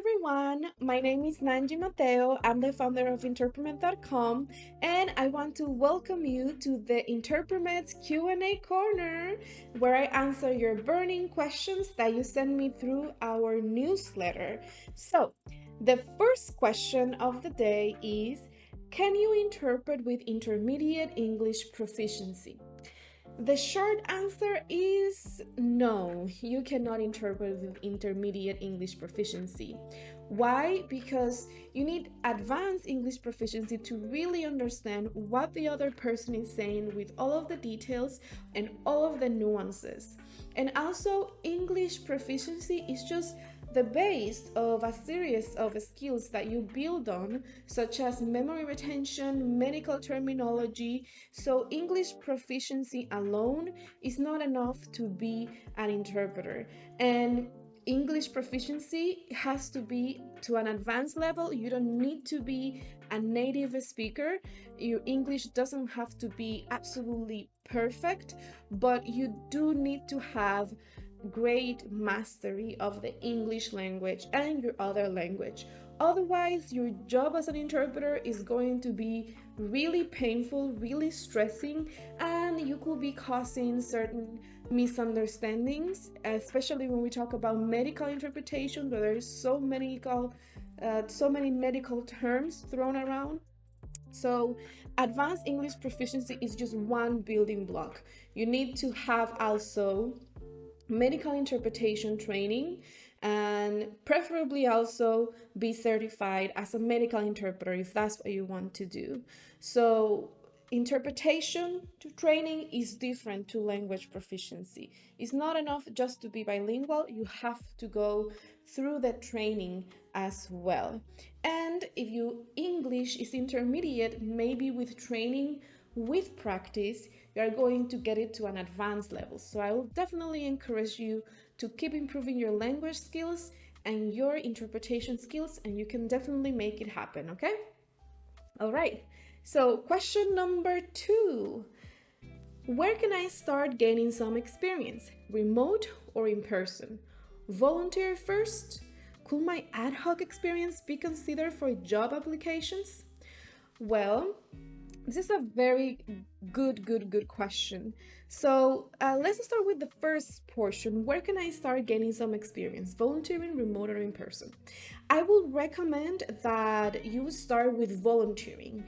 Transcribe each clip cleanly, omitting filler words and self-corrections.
everyone, my name is Nanji Mateo. I'm the founder of Interpremet.com, and I want to welcome you to the Interpremet's Q&A corner, where I answer your burning questions that you send me through our newsletter. So, the first question of the day is, can you interpret with intermediate English proficiency? The short answer is no, you cannot interpret with intermediate English proficiency. Why? Because you need advanced English proficiency to really understand what the other person is saying with all of the details and all of the nuances. And also, English proficiency is just the base of a series of skills that you build on, such as memory retention, medical terminology. So, English proficiency alone is not enough to be an interpreter. And English proficiency has to be to an advanced level. You don't need to be a native speaker. Your English doesn't have to be absolutely perfect, but you do need to have great mastery of the English language and your other language. Otherwise, your job as an interpreter is going to be really painful, really stressing, and you could be causing certain misunderstandings, especially when we talk about medical interpretation, where there is so many medical terms thrown around. So, advanced English proficiency is just one building block. You need to have also medical interpretation training, and preferably also be certified as a medical interpreter if that's what you want to do. So interpretation to training is different to language proficiency. It's not enough just to be bilingual, you have to go through the training as well. And if your English is intermediate, maybe with training, with practice, you are going to get it to an advanced level. So I will definitely encourage you to keep improving your language skills and your interpretation skills, and you can definitely make it happen, okay? All right, so question number 2. Where can I start gaining some experience? Remote or in person? Volunteer first? Could my ad hoc experience be considered for job applications? Well, this is a very good question. So let's start with the first portion. Where can I start gaining some experience? Volunteering, remote, or in person? I would recommend that you start with volunteering.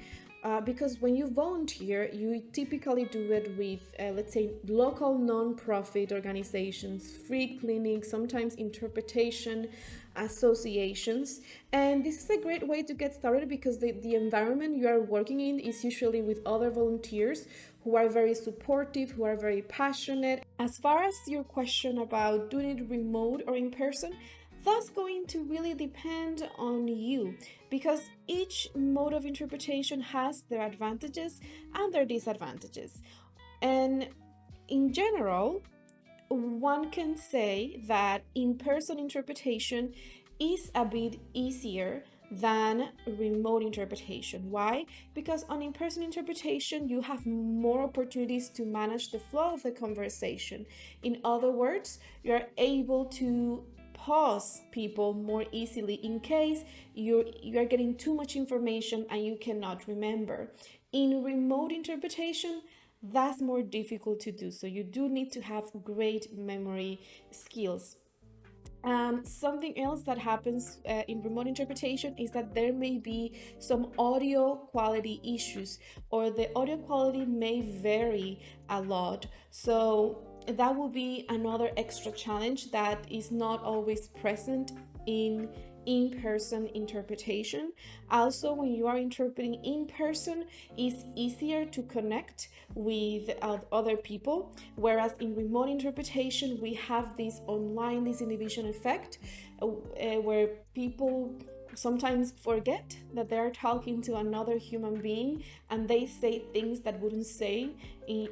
Because when you volunteer, you typically do it with, let's say, local non-profit organizations, free clinics, sometimes interpretation associations. And this is a great way to get started because the environment you are working in is usually with other volunteers who are very supportive, who are very passionate. As far as your question about doing it remote or in person, that's going to really depend on you because each mode of interpretation has their advantages and their disadvantages. And in general, one can say that in-person interpretation is a bit easier than remote interpretation. Why? Because on in-person interpretation, you have more opportunities to manage the flow of the conversation. In other words, you're able to pause people more easily in case you're getting too much information and you cannot remember. In remote interpretation, that's more difficult to do, so you do need to have great memory skills. Something else that happens in remote interpretation is that there may be some audio quality issues, or the audio quality may vary a lot. So that will be another extra challenge that is not always present in-person interpretation. Also, when you are interpreting in person, it's easier to connect with other people, whereas in remote interpretation we have this inhibition effect where people sometimes forget that they are talking to another human being and they say things that wouldn't say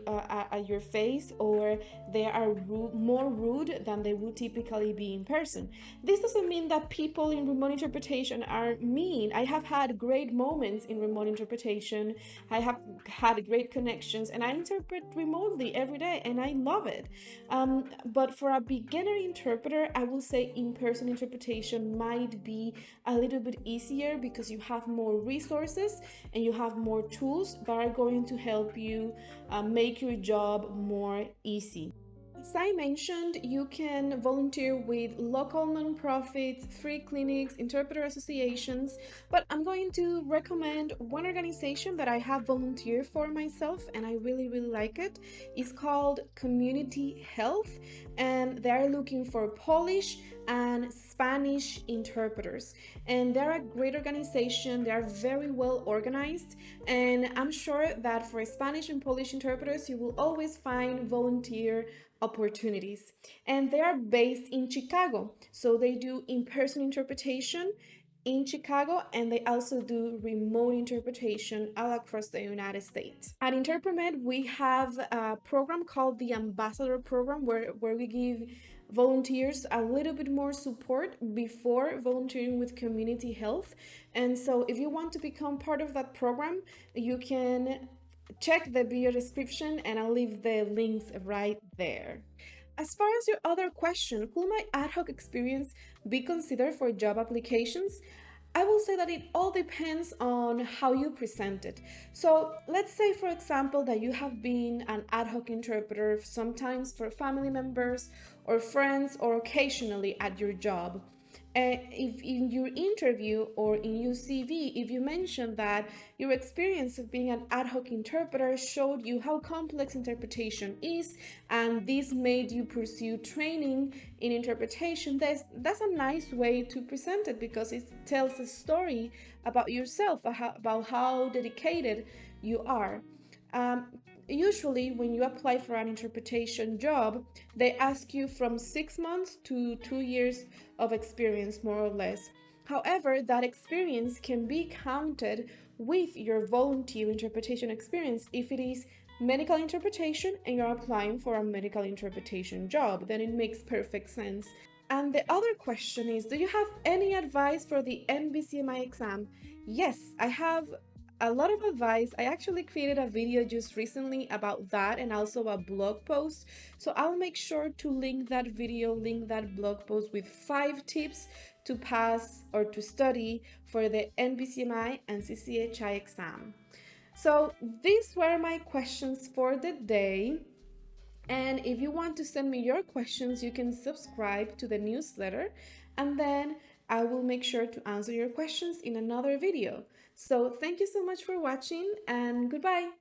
at your face, or they are more rude than they would typically be in person. This doesn't mean that people in remote interpretation are mean. I have had great moments in remote interpretation. I have had great connections, and I interpret remotely every day, and I love it. But for a beginner interpreter, I will say in-person interpretation might be a little bit easier because you have more resources and you have more tools that are going to help you make your job more easy. As I mentioned, you can volunteer with local nonprofits, free clinics, interpreter associations, but I'm going to recommend one organization that I have volunteered for myself and I really, really like it. It's called Community Health, and they're looking for Polish and Spanish interpreters. And they're a great organization, they're very well organized, and I'm sure that for Spanish and Polish interpreters, you will always find volunteer opportunities. And they are based in Chicago, so they do in-person interpretation in Chicago, and they also do remote interpretation all across the United States. At Interpremed, we have a program called the Ambassador Program, where we give volunteers a little bit more support before volunteering with community health. And so if you want to become part of that program, you can check the video description and I'll leave the links right there. As far as your other question, could my ad hoc experience be considered for job applications? I will say that it all depends on how you present it. So let's say, for example, that you have been an ad hoc interpreter sometimes for family members or friends or occasionally at your job. If in your interview or in your CV, if you mention that your experience of being an ad hoc interpreter showed you how complex interpretation is, and this made you pursue training in interpretation, that's a nice way to present it because it tells a story about yourself, about how dedicated you are. Um, Usually, when you apply for an interpretation job, they ask you from 6 months to 2 years of experience, more or less. However, that experience can be counted with your volunteer interpretation experience if it is medical interpretation and you're applying for a medical interpretation job. Then it makes perfect sense. And the other question is, do you have any advice for the NBCMI exam? Yes, I have a lot of advice. I actually created a video just recently about that and also a blog post. So I'll make sure to link that video, link that blog post with 5 tips to pass or to study for the NBCMI and CCHI exam. So these were my questions for the day. And if you want to send me your questions, you can subscribe to the newsletter, and then I will make sure to answer your questions in another video. So thank you so much for watching, and goodbye.